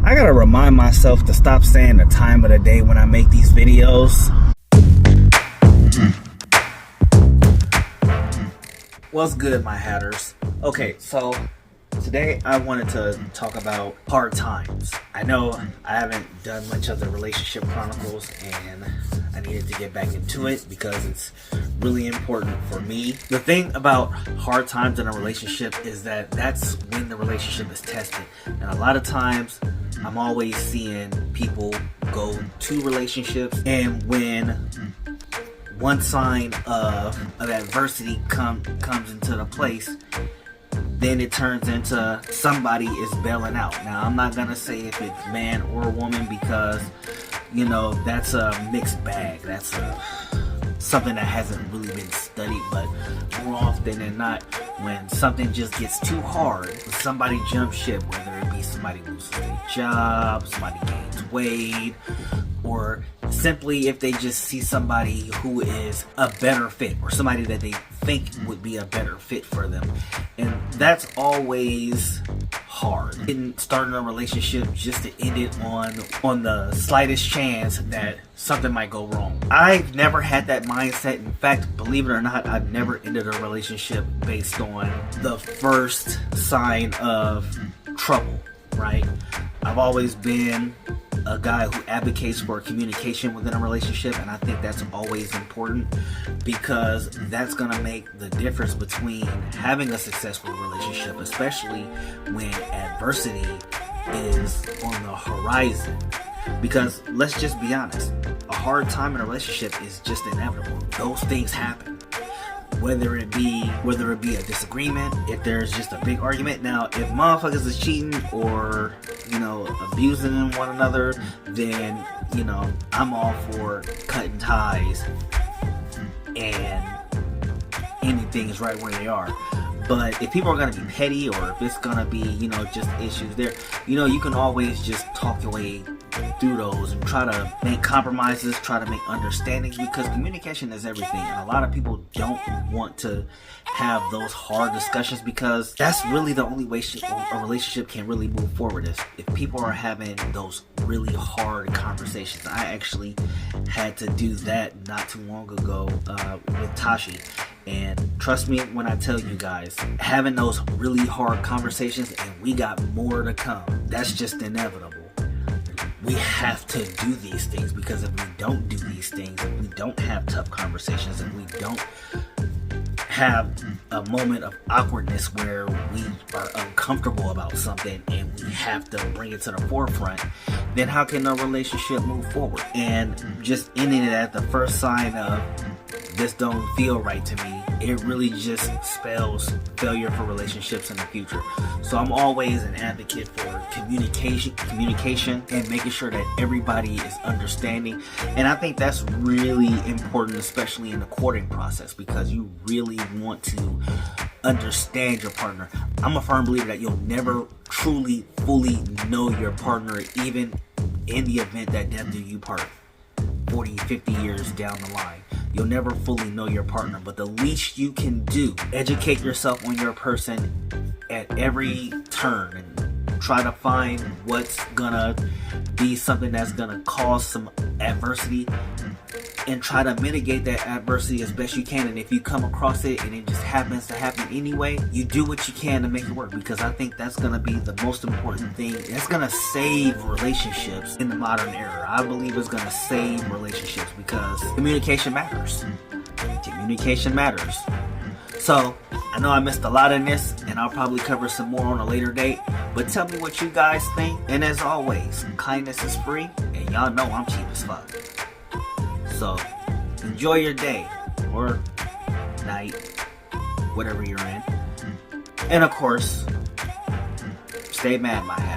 I gotta remind myself to stop saying the time of the day when I make these videos. What's good, my hatters? Okay, so today I wanted to talk about hard times. I know I haven't done much of the relationship chronicles, and I needed to get back into it because it's really important for me. The thing about hard times in a relationship is that that's when the relationship is tested. And a lot of times I'm always seeing people go to relationships, and when one sign of adversity comes into the place, then it turns into somebody is bailing out. Now, I'm not gonna say if it's man or woman because, you know, that's a mixed bag. That's something that hasn't really been studied, but more often than not, when something just gets too hard, somebody jumps ship, whether it be somebody loses their job, somebody gains weight, or simply if they just see somebody who is a better fit, or somebody that they think would be a better fit for them. And that's always hard. Starting a relationship just to end it on the slightest chance that something might go wrong. I've never had that mindset. In fact, believe it or not, I've never ended a relationship based on the first sign of trouble, right? I've always been a guy who advocates for communication within a relationship, and I think that's always important because that's gonna make the difference between having a successful relationship, especially when adversity is on the horizon. Because let's just be honest, a hard time in a relationship is just inevitable. Those things happen. Whether it be a disagreement, if there's just a big argument. Now, if motherfuckers is cheating or, you know, abusing one another, then, you know, I'm all for cutting ties and anything is right where they are. But if people are going to be petty, or if it's going to be, you know, just issues there, you know, you can always just talk your way through those and try to make compromises, try to make understandings, because communication is everything. And a lot of people don't want to have those hard discussions because that's really the only way a relationship can really move forward, is if people are having those really hard conversations. I actually had to do that not too long ago with Tashi. And trust me when I tell you guys, having those really hard conversations, and we got more to come, that's just inevitable. We have to do these things, because if we don't do these things, if we don't have tough conversations, if we don't have a moment of awkwardness where we are uncomfortable about something and we have to bring it to the forefront, then how can a relationship move forward? And just ending it at the first sign of this don't feel right to me, it really just spells failure for relationships in the future. So I'm always an advocate for communication and making sure that everybody is understanding. And I think that's really important, especially in the courting process, because you really want to understand your partner. I'm a firm believer that you'll never truly, fully know your partner, even in the event that death do you part 40, 50 years down the line. You'll never fully know your partner, but the least you can do, educate yourself on your person at every turn and try to find what's gonna be something that's gonna cause some adversity, and try to mitigate that adversity as best you can. And if you come across it and it just happens to happen anyway, you do what you can to make it work, because I think that's going to be the most important thing. It's going to save relationships in the modern era. I believe it's going to save relationships because communication matters. Communication matters. So, I know I missed a lot in this, and I'll probably cover some more on a later date, but tell me what you guys think. And as always, kindness is free, and y'all know I'm cheap as fuck. So, enjoy your day, or night, whatever you're in. And of course, stay mad, my ass.